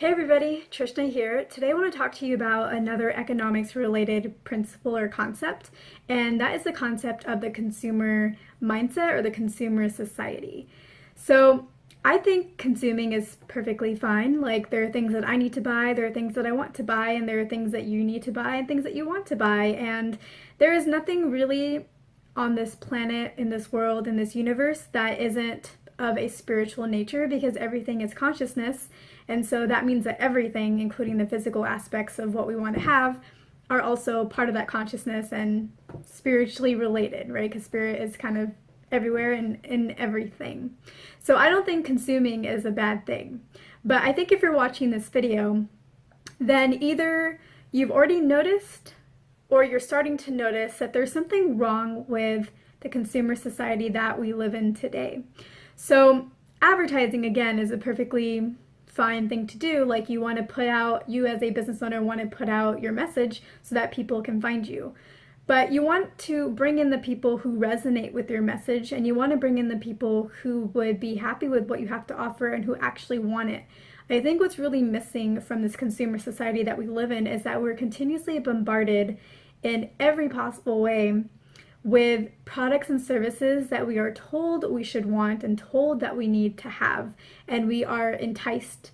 Hey everybody, Trishna here. Today I want to talk to you about another economics related principle or concept, and that is the concept of the consumer mindset or the consumer society. So I think consuming is perfectly fine. Like, there are things that I need to buy, there are things that I want to buy, and there are things that you need to buy and things that you want to buy. And there is nothing really on this planet, in this world, in this universe that isn't of a spiritual nature, because everything is consciousness. And so that means that everything, including the physical aspects of what we want to have, are also part of that consciousness and spiritually related, right? Because spirit is kind of everywhere and in everything. So I don't think consuming is a bad thing. But I think if you're watching this video, then either you've already noticed or you're starting to notice that there's something wrong with the consumer society that we live in today. So advertising, again, is a perfectly fine thing to do. Like, you want to put out, you as a business owner want to put out your message so that people can find you. But you want to bring in the people who resonate with your message, and you want to bring in the people who would be happy with what you have to offer and who actually want it. I think what's really missing from this consumer society that we live in is that we're continuously bombarded in every possible way with products and services that we are told we should want and told that we need to have, and we are enticed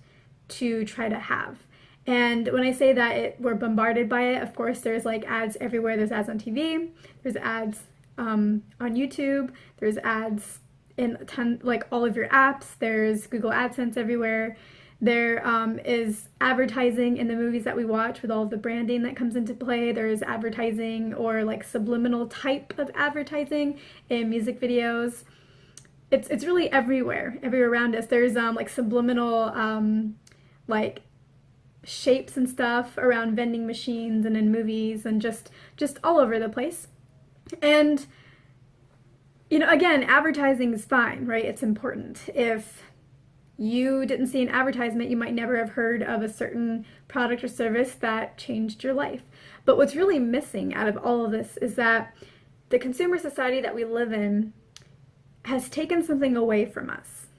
to try to have. And when I say that we're bombarded by it, of course, there's like ads everywhere. There's ads on TV, there's ads on YouTube, there's ads in like all of your apps, there's Google AdSense everywhere. There is advertising in the movies that we watch with all of the branding that comes into play. There's advertising or like subliminal type of advertising in music videos. It's really everywhere around us. There's like subliminal like shapes and stuff around vending machines and in movies and just all over the place. And again, advertising is fine, right? It's important. If you didn't see an advertisement, you might never have heard of a certain product or service that changed your life. But what's really missing out of all of this is that the consumer society that we live in has taken something away from us.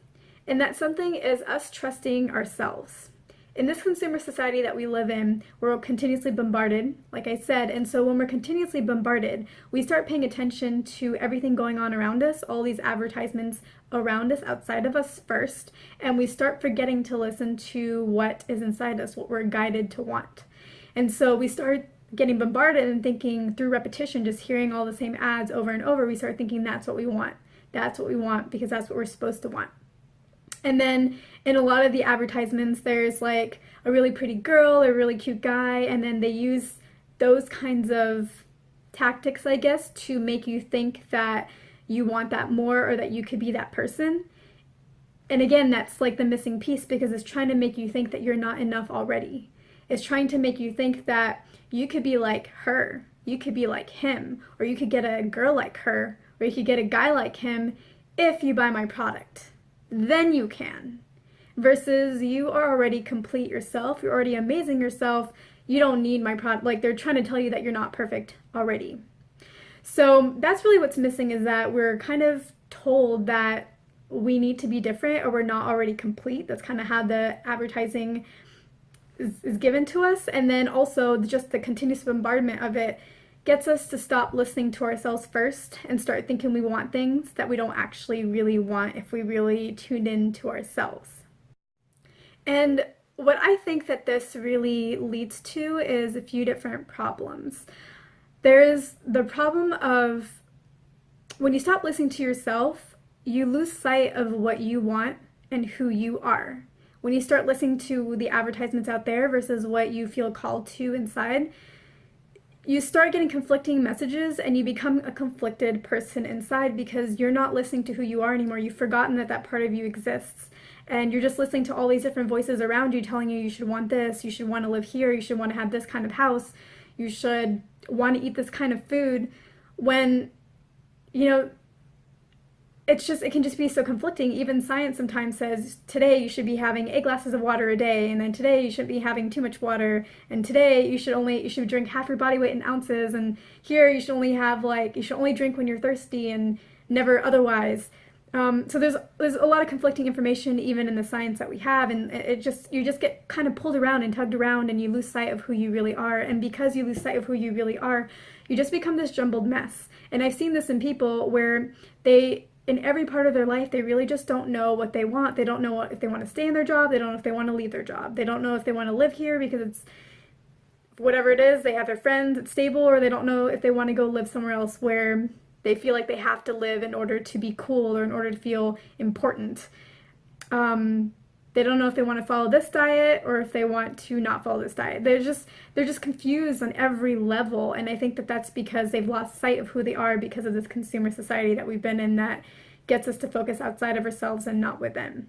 And that something is us trusting ourselves. In this consumer society that we live in, we're continuously bombarded, like I said, and so when we're continuously bombarded, we start paying attention to everything going on around us, all these advertisements around us, outside of us first, and we start forgetting to listen to what is inside us, what we're guided to want. And so we start getting bombarded and thinking through repetition, just hearing all the same ads over and over, we start thinking that's what we want. That's what we want because that's what we're supposed to want. And then in a lot of the advertisements, there's like a really pretty girl or a really cute guy, and then they use those kinds of tactics, I guess, to make you think that you want that more or that you could be that person. And again, that's like the missing piece, because it's trying to make you think that you're not enough already. It's trying to make you think that you could be like her, you could be like him, or you could get a girl like her, or you could get a guy like him if you buy my product. Then you can. Versus you are already complete yourself, you're already amazing yourself, you don't need my product. Like, they're trying to tell you that you're not perfect already. So that's really what's missing, is that we're kind of told that we need to be different or we're not already complete. That's kind of how the advertising is given to us. And then also just the continuous bombardment of it gets us to stop listening to ourselves first and start thinking we want things that we don't actually really want if we really tuned in to ourselves. And what I think that this really leads to is a few different problems. There's the problem of when you stop listening to yourself, you lose sight of what you want and who you are. When you start listening to the advertisements out there versus what you feel called to inside, you start getting conflicting messages and you become a conflicted person inside, because you're not listening to who you are anymore. You've forgotten that that part of you exists. And you're just listening to all these different voices around you telling you should want this, you should want to live here, you should want to have this kind of house, you should want to eat this kind of food, when, it can just be so conflicting. Even science sometimes says today you should be having 8 glasses of water a day, and then today you shouldn't be having too much water, and today you should drink half your body weight in ounces, and here you should only drink when you're thirsty and never otherwise. So there's a lot of conflicting information even in the science that we have, and you just get kind of pulled around and tugged around, and you lose sight of who you really are. And because you lose sight of who you really are, you just become this jumbled mess. And I've seen this in people where in every part of their life, they really just don't know what they want. They don't know if they want to stay in their job. They don't know if they want to leave their job. They don't know if they want to live here because it's whatever it is. They have their friends, it's stable, or they don't know if they want to go live somewhere else where they feel like they have to live in order to be cool or in order to feel important. They don't know if they want to follow this diet or if they want to not follow this diet. They're just confused on every level, and I think that that's because they've lost sight of who they are because of this consumer society that we've been in that gets us to focus outside of ourselves and not within.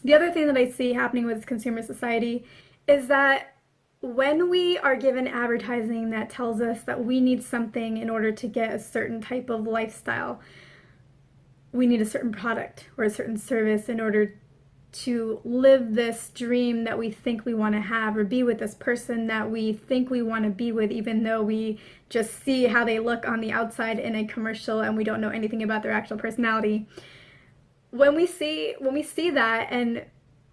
The other thing that I see happening with consumer society is that when we are given advertising that tells us that we need something in order to get a certain type of lifestyle, we need a certain product or a certain service in order to live this dream that we think we want to have, or be with this person that we think we want to be with, even though we just see how they look on the outside in a commercial and we don't know anything about their actual personality. When we see that, and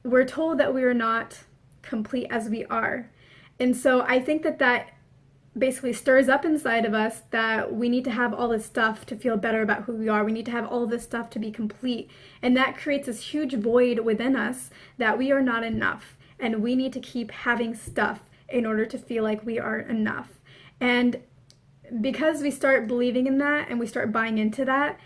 we're told that we are not complete as we are. And so I think that that basically stirs up inside of us that we need to have all this stuff to feel better about who we are. We need to have all this stuff to be complete. And that creates this huge void within us that we are not enough. And we need to keep having stuff in order to feel like we are enough. And because we start believing in that and we start buying into that,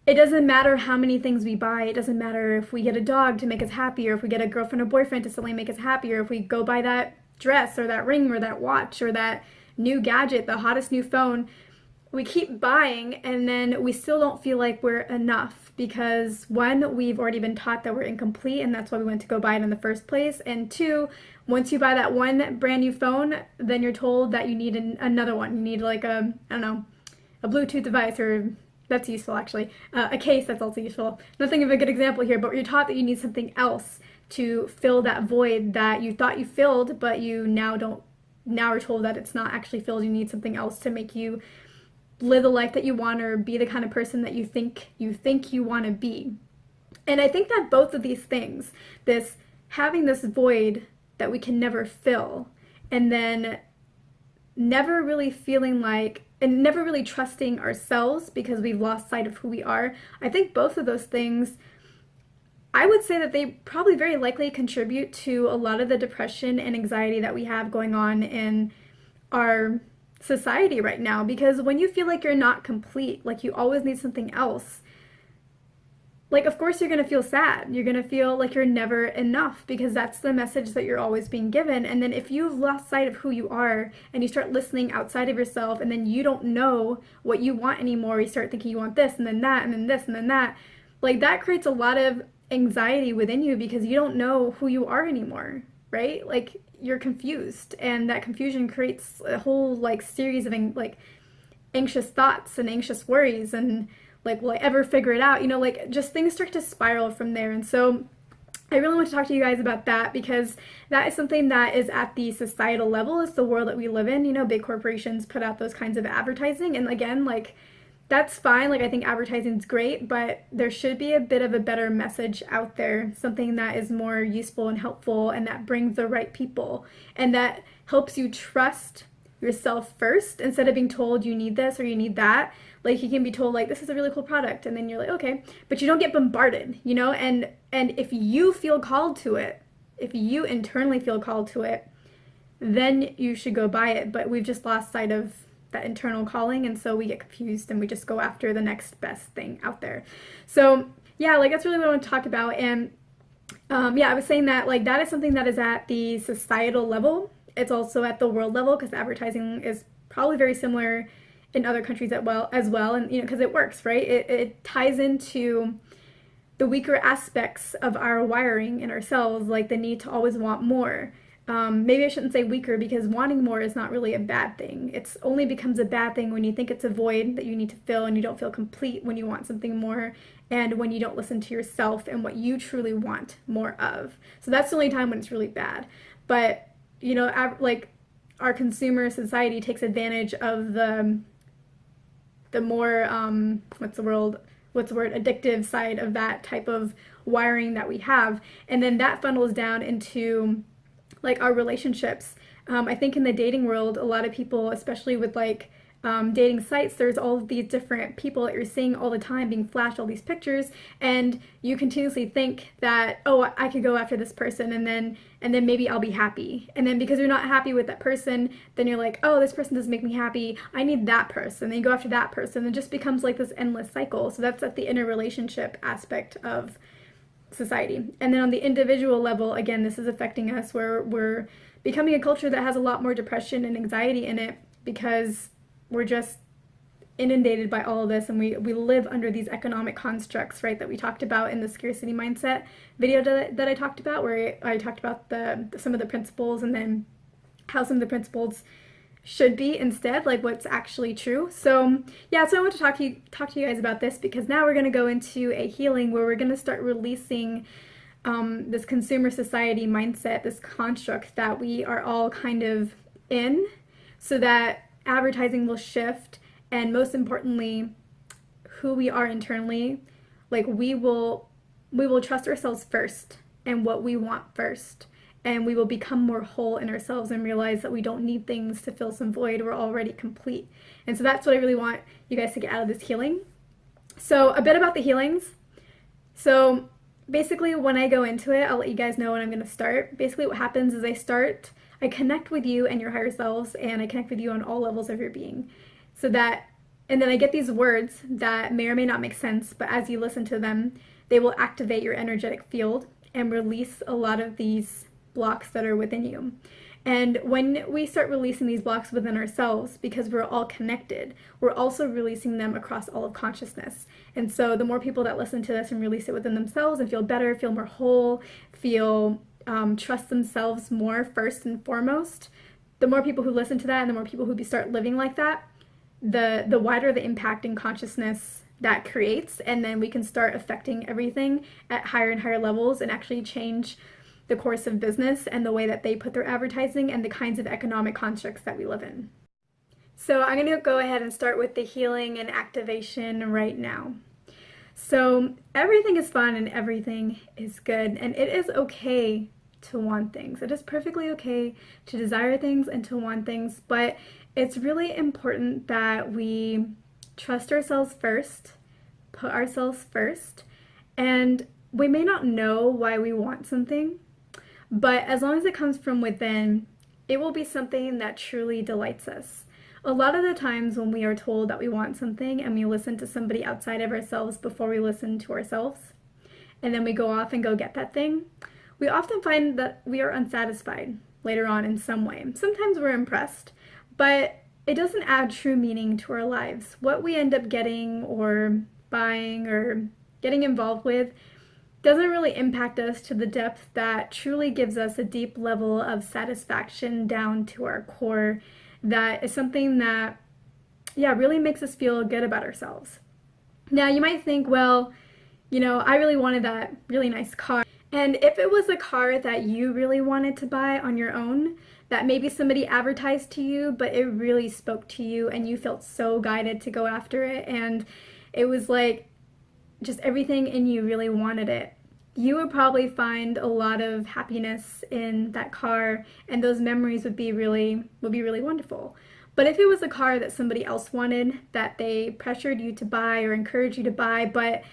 it doesn't matter how many things we buy. It doesn't matter if we get a dog to make us happy, or if we get a girlfriend or boyfriend to suddenly make us happy, or if we go buy that dress or that ring or that watch or that new gadget, the hottest new phone. We keep buying, and then we still don't feel like we're enough because, one, we've already been taught that we're incomplete, and that's why we went to go buy it in the first place. And two, once you buy that one brand new phone, then you're told that you need another one. You need like a Bluetooth device, or that's useful actually, a case that's also useful. Nothing of a good example here, but you're taught that you need something else to fill that void that you thought you filled, but you now are told that it's not actually filled. You need something else to make you live the life that you want, or be the kind of person that you think you want to be. And I think that both of these things, this having this void that we can never fill, and then never really feeling like, and never really trusting ourselves because we've lost sight of who we are, I think both of those things, I would say that they probably very likely contribute to a lot of the depression and anxiety that we have going on in our society right now. Because when you feel like you're not complete, like you always need something else, like of course you're going to feel sad. You're going to feel like you're never enough because that's the message that you're always being given. And then if you've lost sight of who you are and you start listening outside of yourself, and then you don't know what you want anymore, you start thinking you want this and then that and then this and then that, like that creates a lot of anxiety within you because you don't know who you are anymore, right? Like you're confused, and that confusion creates a whole like series of like anxious thoughts and anxious worries, and like, will I ever figure it out? You know, like just things start to spiral from there. And so I really want to talk to you guys about that because that is something that is at the societal level. It's the world that we live in. You know, big corporations put out those kinds of advertising, and again, like that's fine. Like I think advertising is great, but there should be a bit of a better message out there, something that is more useful and helpful and that brings the right people and that helps you trust yourself first instead of being told you need this or you need that. Like you can be told like this is a really cool product, and then you're like okay, but you don't get bombarded, you know. And if you feel called to it, if you internally feel called to it, then you should go buy it. But we've just lost sight of that internal calling, and so we get confused and we just go after the next best thing out there. So yeah, like that's really what I want to talk about. And yeah, I was saying that like that is something that is at the societal level. It's also at the world level because advertising is probably very similar in other countries as well, and you know, because it works, right? It ties into the weaker aspects of our wiring in ourselves, like the need to always want more. Maybe I shouldn't say weaker because wanting more is not really a bad thing. It's only becomes a bad thing when you think it's a void that you need to fill and you don't feel complete when you want something more, and when you don't listen to yourself and what you truly want more of. So that's the only time when it's really bad. But you know, like our consumer society takes advantage of the more what's the word, what's the word, addictive side of that type of wiring that we have. And then that funnels down into like our relationships. I think in the dating world, a lot of people, especially with like dating sites, there's all of these different people that you're seeing all the time being flashed all these pictures, and you continuously think that, oh, I could go after this person, and then maybe I'll be happy. And then because you're not happy with that person, then you're like, oh, this person doesn't make me happy, I need that person. Then you go after that person. It just becomes like this endless cycle. So that's at the interrelationship aspect of society. And then on the individual level, again, this is affecting us, where we're becoming a culture that has a lot more depression and anxiety in it, because we're just inundated by all of this, and we live under these economic constructs, right, that we talked about in the scarcity mindset video that I talked about, where I talked about some of the principles, and then how some of the principles should be instead, like what's actually true. So yeah, so I want to talk to you guys about this, because now we're going to go into a healing where we're going to start releasing this consumer society mindset, this construct that we are all kind of in, so that advertising will shift, and most importantly, who we are internally. Like we will trust ourselves first and what we want first, and we will become more whole in ourselves and realize that we don't need things to fill some void. We're already complete. And so that's what I really want you guys to get out of this healing. So a bit about the healings. So basically, when I go into it, I'll let you guys know when I'm going to start. Basically what happens is I connect with you and your higher selves, and I connect with you on all levels of your being. And then I get these words that may or may not make sense, but as you listen to them, they will activate your energetic field and release a lot of these blocks that are within you. And when we start releasing these blocks within ourselves, because we're all connected, we're also releasing them across all of consciousness. And so the more people that listen to this and release it within themselves and feel better, feel more whole, trust themselves more first and foremost, the more people who listen to that and the more people who start living like that, the wider the impact in consciousness that creates. And then we can start affecting everything at higher and higher levels and actually change the course of business and the way that they put their advertising and the kinds of economic constructs that we live in. So I'm going to go ahead and start with the healing and activation right now. So everything is fun and everything is good, and it is okay to want things. It is perfectly okay to desire things and to want things, but it's really important that we trust ourselves first, put ourselves first, and we may not know why we want something, but as long as it comes from within, it will be something that truly delights us. A lot of the times when we are told that we want something and we listen to somebody outside of ourselves before we listen to ourselves, and then we go off and go get that thing, we often find that we are unsatisfied later on in some way. Sometimes we're impressed, but it doesn't add true meaning to our lives. What we end up getting or buying or getting involved with doesn't really impact us to the depth that truly gives us a deep level of satisfaction down to our core. That is something that, really makes us feel good about ourselves. Now, you might think, well, I really wanted that really nice car. And if it was a car that you really wanted to buy on your own, that maybe somebody advertised to you, but it really spoke to you and you felt so guided to go after it, and it was like just everything in you really wanted it, you would probably find a lot of happiness in that car, and those memories would be really wonderful. But if it was a car that somebody else wanted, that they pressured you to buy or encouraged you to buy, but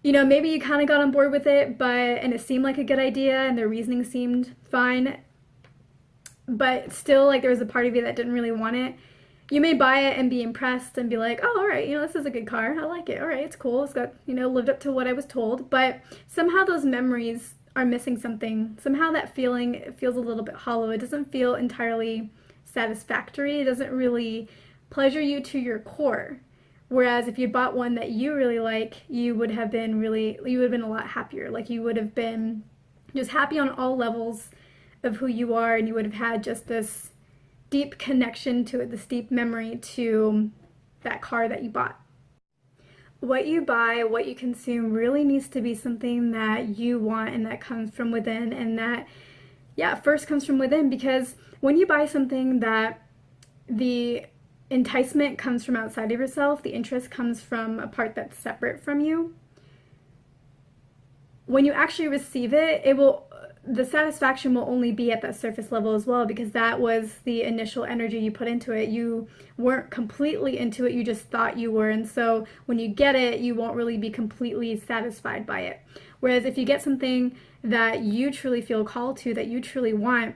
maybe you kind of got on board with it, and it seemed like a good idea and their reasoning seemed fine, but still, like, there was a part of you that didn't really want it, you may buy it and be impressed and be like, oh, all right, this is a good car. I like it. All right, it's cool. It's got, lived up to what I was told. But somehow those memories are missing something. Somehow that feeling, it feels a little bit hollow. It doesn't feel entirely satisfactory. It doesn't really pleasure you to your core. Whereas if you bought one that you really like, you would have been a lot happier. Like, you would have been just happy on all levels of who you are, and you would have had just this deep connection to it, this deep memory to that car that you bought. What you buy, what you consume really needs to be something that you want and that comes from within, and that, first comes from within, because when you buy something that the enticement comes from outside of yourself, the interest comes from a part that's separate from you. When you actually receive it, the satisfaction will only be at that surface level as well, because that was the initial energy you put into it. You weren't completely into it, you just thought you were. And so when you get it, you won't really be completely satisfied by it. Whereas if you get something that you truly feel called to, that you truly want,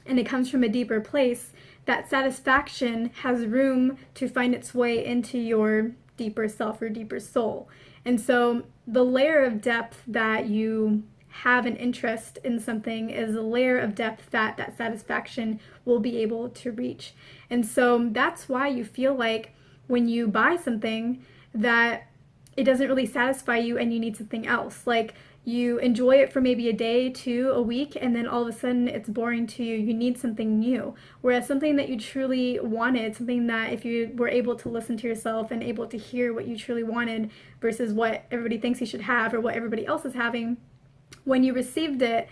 and it comes from a deeper place, that satisfaction has room to find its way into your deeper self or deeper soul. And so the layer of depth that you have an interest in something is a layer of depth that that satisfaction will be able to reach. And so that's why you feel like when you buy something that it doesn't really satisfy you and you need something else. Like you enjoy it for maybe a day, two, a week, and then all of a sudden it's boring to you. You need something new. Whereas something that you truly wanted, something that if you were able to listen to yourself and able to hear what you truly wanted versus what everybody thinks you should have or what everybody else is having, when you received it,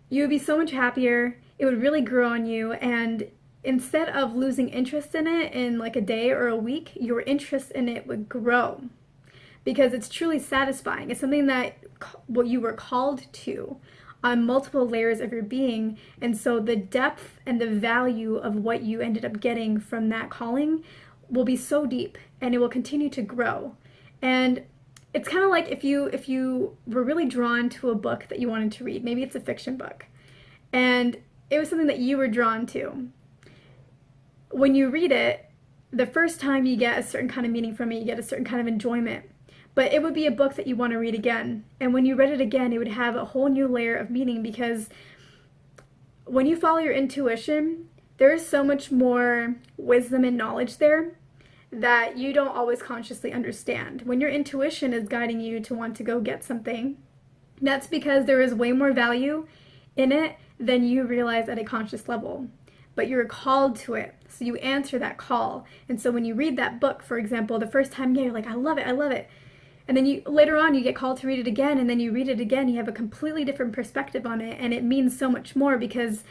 you would be so much happier. It would really grow on you. And instead of losing interest in it in like a day or a week, your interest in it would grow because it's truly satisfying. It's something that what you were called to on multiple layers of your being. And so the depth and the value of what you ended up getting from that calling will be so deep, and it will continue to grow. And it's kind of like if you were really drawn to a book that you wanted to read. Maybe it's a fiction book, and it was something that you were drawn to. When you read it, the first time you get a certain kind of meaning from it, you get a certain kind of enjoyment. But it would be a book that you want to read again. And when you read it again, it would have a whole new layer of meaning, because when you follow your intuition, there is so much more wisdom and knowledge there that you don't always consciously understand. When your intuition is guiding you to want to go get something, that's because there is way more value in it than you realize at a conscious level. But you're called to it, so you answer that call. And so when you read that book, for example, the first time, you're like, I love it, I love it. And then later on you get called to read it again, and then you read it again, you have a completely different perspective on it, and it means so much more because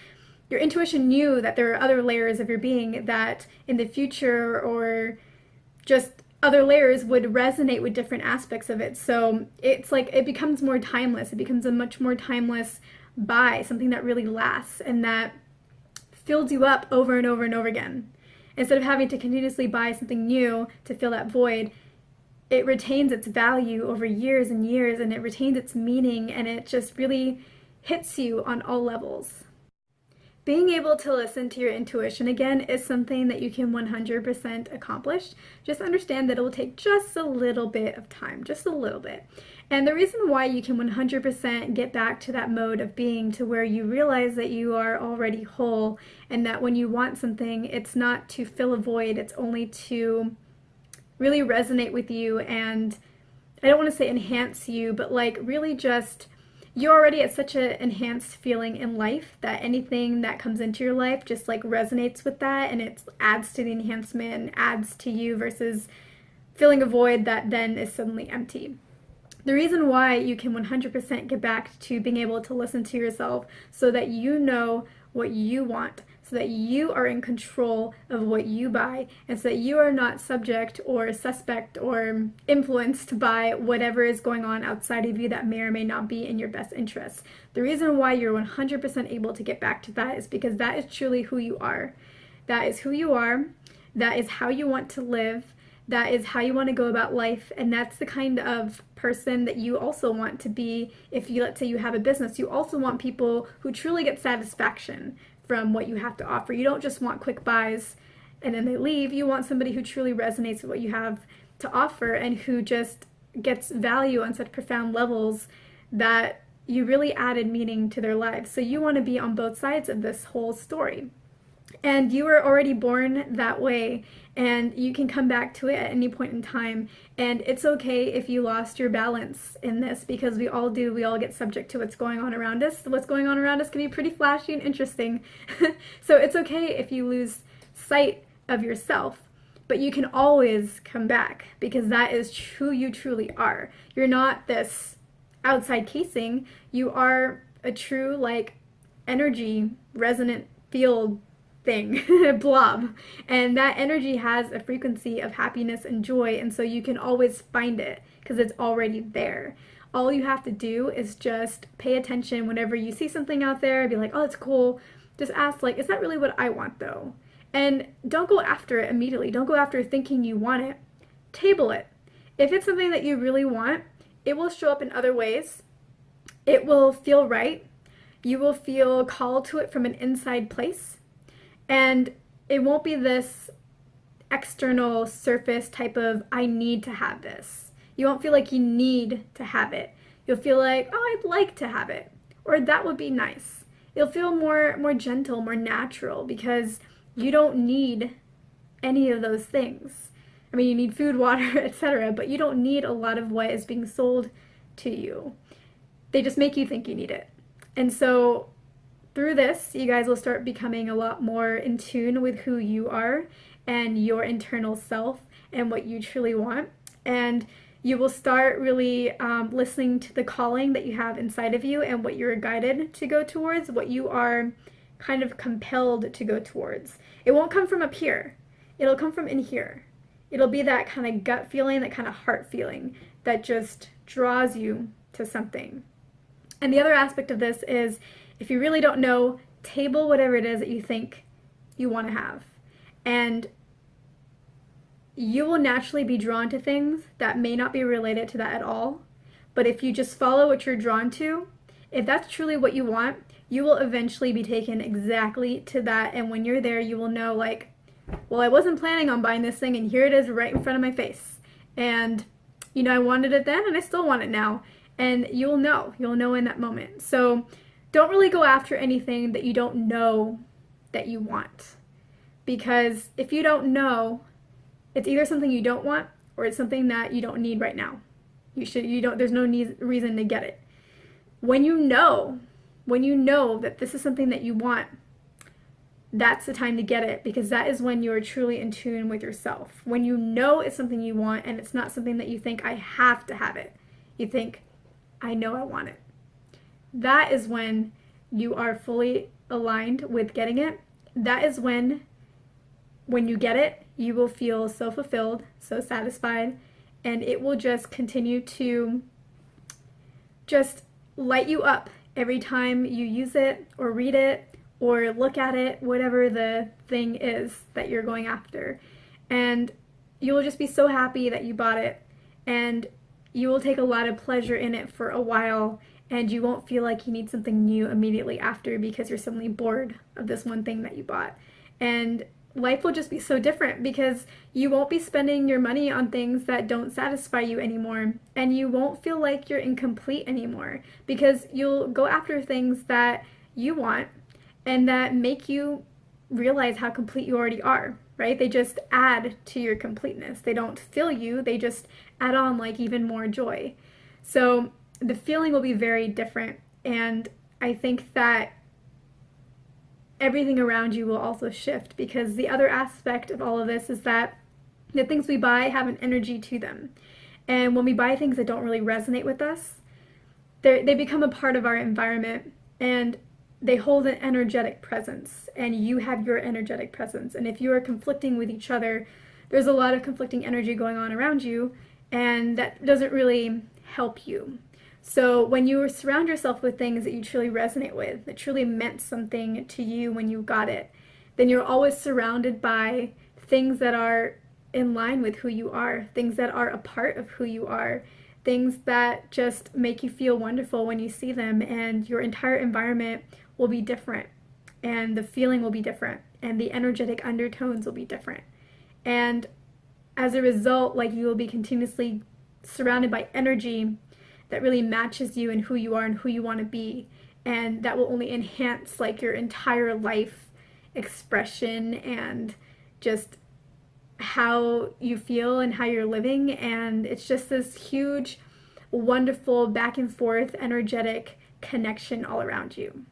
your intuition knew that there are other layers of your being that in the future or just other layers would resonate with different aspects of it. So it's like it becomes more timeless. It becomes a much more timeless buy, something that really lasts and that fills you up over and over and over again. Instead of having to continuously buy something new to fill that void, it retains its value over years and years, and it retains its meaning, and it just really hits you on all levels. Being able to listen to your intuition again is something that you can 100% accomplish. Just understand that it will take just a little bit of time, just a little bit. And the reason why you can 100% get back to that mode of being to where you realize that you are already whole, and that when you want something, it's not to fill a void, it's only to really resonate with you, and I don't want to say enhance you, but like really just, you're already at such an enhanced feeling in life that anything that comes into your life just like resonates with that, and it adds to the enhancement and adds to you versus filling a void that then is suddenly empty. The reason why you can 100% get back to being able to listen to yourself so that you know what you want, so that you are in control of what you buy, and so that you are not subject or suspect or influenced by whatever is going on outside of you that may or may not be in your best interests. The reason why you're 100% able to get back to that is because that is truly who you are. That is who you are. That is how you want to live. That is how you want to go about life, and that's the kind of person that you also want to be. If you, let's say you have a business, you also want people who truly get satisfaction from what you have to offer. You don't just want quick buys and then they leave. You want somebody who truly resonates with what you have to offer and who just gets value on such profound levels that you really added meaning to their lives. So you want to be on both sides of this whole story. And you were already born that way, and you can come back to it at any point in time. And it's okay if you lost your balance in this, because we all do. We all get subject to what's going on around us. What's going on around us can be pretty flashy and interesting. So it's okay if you lose sight of yourself, but you can always come back, because that is who you truly are. You're not this outside casing. You are a true, like, energy, resonant field thing, blob. And that energy has a frequency of happiness and joy, and so you can always find it because it's already there. All you have to do is just pay attention whenever you see something out there, be like, oh, it's cool. Just ask, like, is that really what I want though? And don't go after it immediately. Don't go after thinking you want it. Table it. If it's something that you really want, it will show up in other ways. It will feel right. You will feel called to it from an inside place. And it won't be this external surface type of, I need to have this. You won't feel like you need to have it. You'll feel like, oh, I'd like to have it. Or that would be nice. You'll feel more gentle, more natural, because you don't need any of those things. I mean, you need food, water, etc., but you don't need a lot of what is being sold to you. They just make you think you need it. And so through this, you guys will start becoming a lot more in tune with who you are and your internal self and what you truly want. And you will start really listening to the calling that you have inside of you and what you're guided to go towards, what you are kind of compelled to go towards. It won't come from up here. It'll come from in here. It'll be that kind of gut feeling, that kind of heart feeling that just draws you to something. And the other aspect of this is, if you really don't know, table whatever it is that you think you want to have. And you will naturally be drawn to things that may not be related to that at all. But if you just follow what you're drawn to, if that's truly what you want, you will eventually be taken exactly to that. And when you're there, you will know, like, well, I wasn't planning on buying this thing, and here it is right in front of my face. And, you know, I wanted it then, and I still want it now. And you'll know in that moment. So don't really go after anything that you don't know that you want. Because if you don't know, it's either something you don't want or it's something that you don't need right now. There's no reason to get it. When you know that this is something that you want, that's the time to get it, because that is when you are truly in tune with yourself. When you know it's something you want and it's not something that you think, I have to have it. You think, I know I want it. That is when you are fully aligned with getting it. That is when you get it, you will feel so fulfilled, so satisfied, and it will just continue to just light you up every time you use it or read it or look at it, whatever the thing is that you're going after. And you will just be so happy that you bought it, and you will take a lot of pleasure in it for a while, and you won't feel like you need something new immediately after because you're suddenly bored of this one thing that you bought. And life will just be so different because you won't be spending your money on things that don't satisfy you anymore, and you won't feel like you're incomplete anymore because you'll go after things that you want and that make you realize how complete you already are, right? They just add to your completeness. They don't fill you, they just add on like even more joy. So the feeling will be very different, and I think that everything around you will also shift, because the other aspect of all of this is that the things we buy have an energy to them. And when we buy things that don't really resonate with us, they become a part of our environment, and they hold an energetic presence, and you have your energetic presence. And if you are conflicting with each other, there's a lot of conflicting energy going on around you, and that doesn't really help you. So when you surround yourself with things that you truly resonate with, that truly meant something to you when you got it, then you're always surrounded by things that are in line with who you are, things that are a part of who you are, things that just make you feel wonderful when you see them, and your entire environment will be different, and the feeling will be different, and the energetic undertones will be different. And as a result, like, you will be continuously surrounded by energy that really matches you and who you are and who you want to be, and that will only enhance like your entire life expression and just how you feel and how you're living. And it's just this huge, wonderful back and forth energetic connection all around you.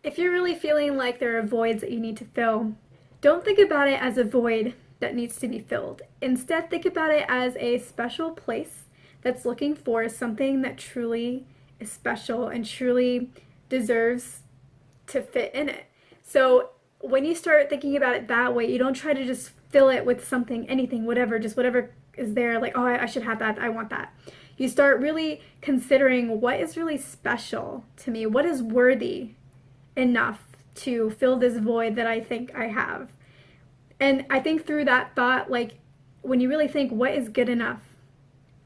If you're really feeling like there are voids that you need to fill, don't think about it as a void that needs to be filled. Instead, think about it as a special place that's looking for something that truly is special and truly deserves to fit in it. So when you start thinking about it that way, you don't try to just fill it with something, anything, whatever, just whatever is there, like, oh, I should have that, I want that. You start really considering what is really special to me, what is worthy enough to fill this void that I think I have. And I think through that thought, like, when you really think, what is good enough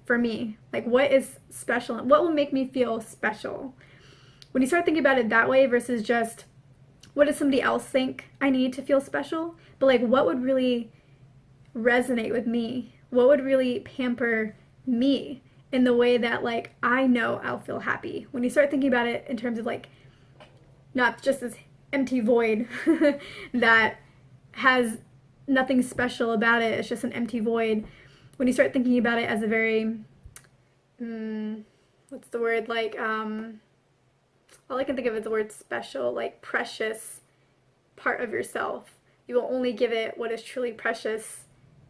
for me? Like, what is special? What will make me feel special? When you start thinking about it that way versus just, what does somebody else think I need to feel special? But like, what would really resonate with me? What would really pamper me in the way that, like, I know I'll feel happy? When you start thinking about it in terms of, like, not just this empty void that has nothing special about it, it's just an empty void. When you start thinking about it as a very, what's the word, like, all I can think of is the word special, like precious part of yourself. You will only give it what is truly precious.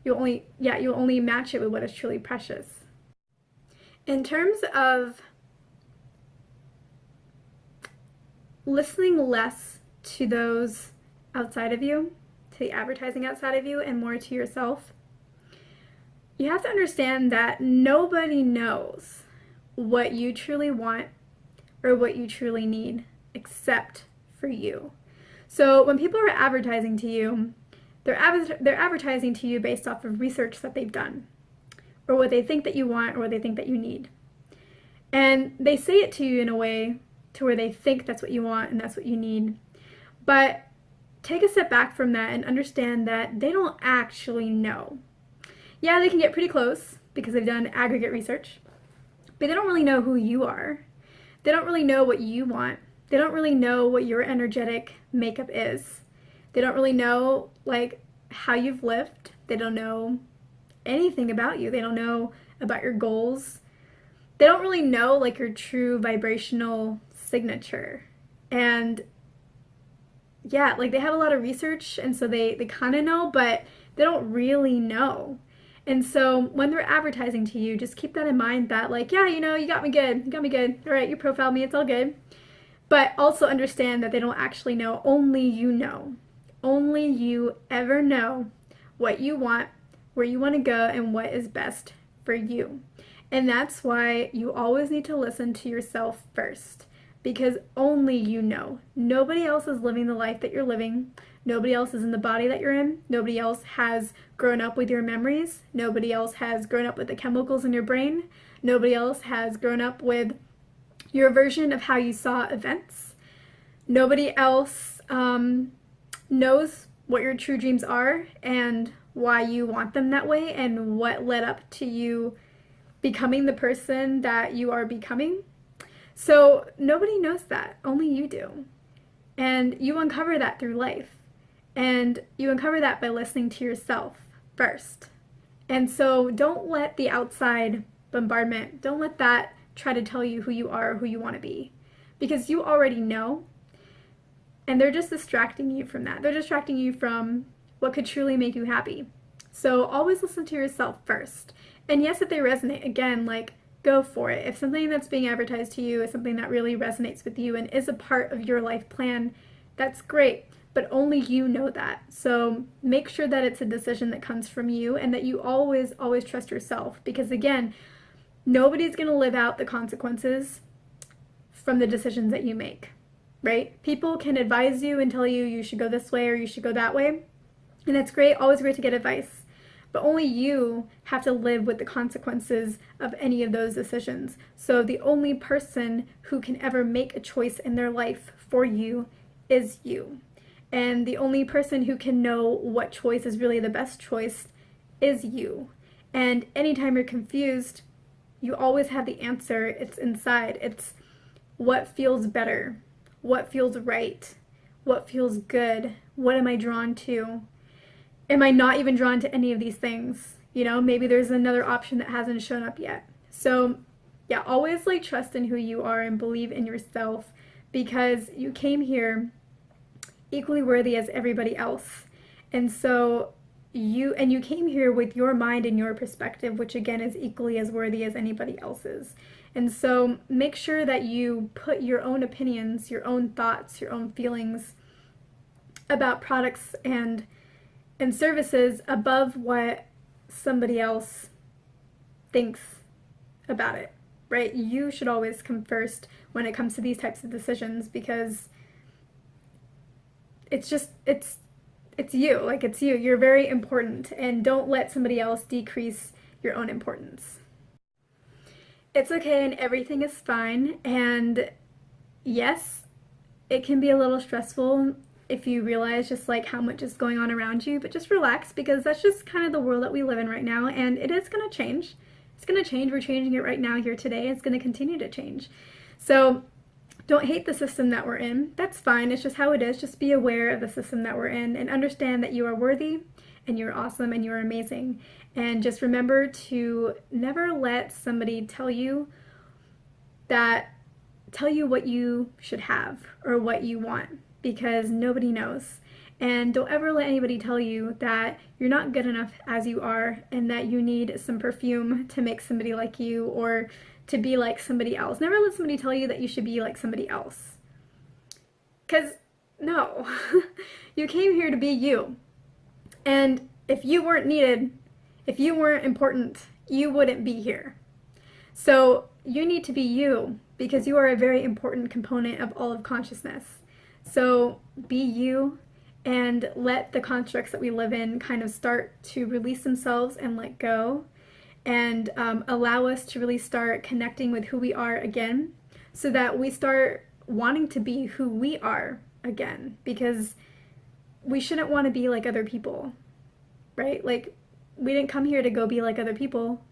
You'll only match it with what is truly precious. In terms of listening less to those outside of you, to the advertising outside of you, and more to yourself, you have to understand that nobody knows what you truly want or what you truly need except for you. So when people are advertising to you, they're advertising to you based off of research that they've done, or what they think that you want, or what they think that you need. And they say it to you in a way to where they think that's what you want and that's what you need. But take a step back from that and understand that they don't actually know. Yeah, they can get pretty close because they've done aggregate research, but they don't really know who you are. They don't really know what you want. They don't really know what your energetic makeup is. They don't really know, like, how you've lived. They don't know anything about you. They don't know about your goals. They don't really know, like, your true vibrational signature. And yeah, like, they have a lot of research, and so they kind of know, but they don't really know. And so when they're advertising to you, just keep that in mind that, like, yeah, you know, you got me good. You got me good. All right, you profiled me. It's all good. But also understand that they don't actually know. Only you know. Only you ever know what you want, where you want to go, and what is best for you. And that's why you always need to listen to yourself first, because only you know. Nobody else is living the life that you're living. Nobody else is in the body that you're in. Nobody else has grown up with your memories. Nobody else has grown up with the chemicals in your brain. Nobody else has grown up with your version of how you saw events. Nobody else knows what your true dreams are and why you want them that way and what led up to you becoming the person that you are becoming. So nobody knows that, only you do. And you uncover that through life. And you uncover that by listening to yourself first. And so don't let the outside bombardment, don't let that try to tell you who you are, who you want to be. Because you already know. And they're just distracting you from that. They're distracting you from what could truly make you happy. So always listen to yourself first. And yes, if they resonate, again, like, go for it. If something that's being advertised to you is something that really resonates with you and is a part of your life plan, that's great. But only you know that. So make sure that it's a decision that comes from you and that you always, always trust yourself. Because again, nobody's going to live out the consequences from the decisions that you make, right? People can advise you and tell you you should go this way or you should go that way. And that's great, always great to get advice. But only you have to live with the consequences of any of those decisions. So the only person who can ever make a choice in their life for you is you. And the only person who can know what choice is really the best choice is you. And anytime you're confused, you always have the answer. It's inside. It's what feels better, what feels right, what feels good, what am I drawn to? Am I not even drawn to any of these things? You know, maybe there's another option that hasn't shown up yet. So yeah, always like trust in who you are and believe in yourself, because you came here equally worthy as everybody else. And so you came here with your mind and your perspective, which again is equally as worthy as anybody else's. And so make sure that you put your own opinions, your own thoughts, your own feelings about products and services above what somebody else thinks about it, right? You should always come first when it comes to these types of decisions, because it's you. Like, it's you. You're very important, and don't let somebody else decrease your own importance. It's okay and everything is fine, and yes, it can be a little stressful if you realize just like how much is going on around you, but just relax, because that's just kind of the world that we live in right now, and it is going to change. It's going to change. We're changing it right now here today. It's going to continue to change. So don't hate the system that we're in. That's fine. It's just how it is. Just be aware of the system that we're in and understand that you are worthy and you're awesome and you're amazing. And just remember to never let somebody tell you what you should have or what you want, because nobody knows. And don't ever let anybody tell you that you're not good enough as you are and that you need some perfume to make somebody like you or to be like somebody else. Never let somebody tell you that you should be like somebody else. Because, no. You came here to be you. And if you weren't needed, if you weren't important, you wouldn't be here. So you need to be you, because you are a very important component of all of consciousness. So be you, and let the constructs that we live in kind of start to release themselves and let go, and allow us to really start connecting with who we are again, so that we start wanting to be who we are again, because we shouldn't want to be like other people, right? Like, we didn't come here to go be like other people.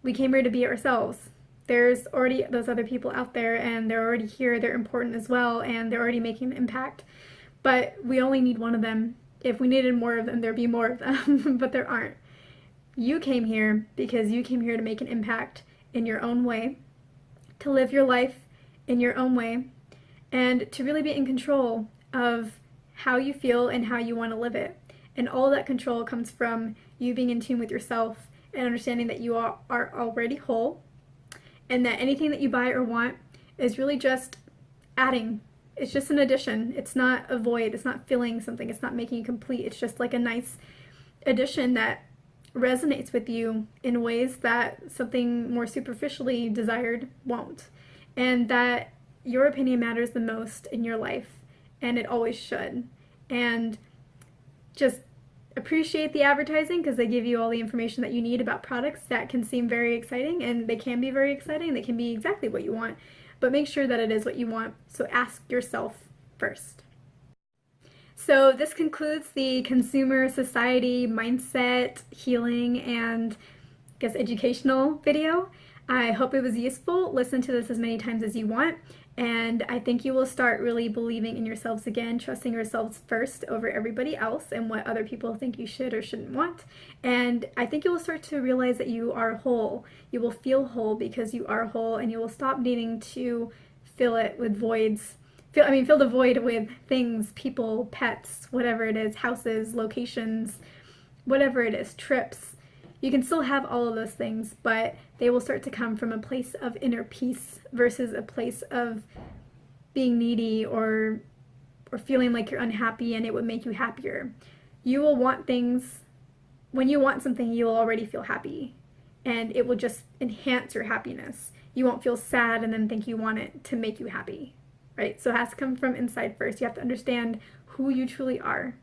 We came here to be ourselves. There's already those other people out there, and they're already here, they're important as well, and they're already making an impact. But we only need one of them. If we needed more of them, there'd be more of them, but there aren't. You came here because you came here to make an impact in your own way, to live your life in your own way, and to really be in control of how you feel and how you want to live it. And all that control comes from you being in tune with yourself and understanding that you are already whole, and that anything that you buy or want is really just adding. It's just an addition. It's not a void. It's not filling something. It's not making you complete. It's just like a nice addition that resonates with you in ways that something more superficially desired won't. And that your opinion matters the most in your life, and it always should. And just appreciate the advertising, because they give you all the information that you need about products that can seem very exciting, and they can be very exciting. They can be exactly what you want, but make sure that it is what you want. So ask yourself first. So this concludes the consumer society mindset healing and, I guess, educational video. I hope it was useful. Listen to this as many times as you want, and I think you will start really believing in yourselves again, trusting yourselves first over everybody else and what other people think you should or shouldn't want. And I think you will start to realize that you are whole. You will feel whole because you are whole, and you will stop needing to fill it with voids. Fill the void with things, people, pets, whatever it is, houses, locations, whatever it is, trips. You can still have all of those things, but they will start to come from a place of inner peace versus a place of being needy or feeling like you're unhappy and it would make you happier. You will want things. When you want something, you will already feel happy, and it will just enhance your happiness. You won't feel sad and then think you want it to make you happy, right? So it has to come from inside first. You have to understand who you truly are,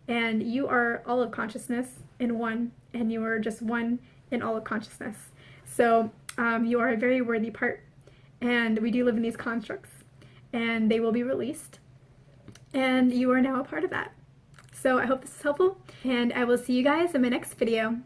and you are all of consciousness in one, and you are just one in all of consciousness. So you are a very worthy part, and we do live in these constructs, and they will be released, and you are now a part of that. So I hope this is helpful, and I will see you guys in my next video.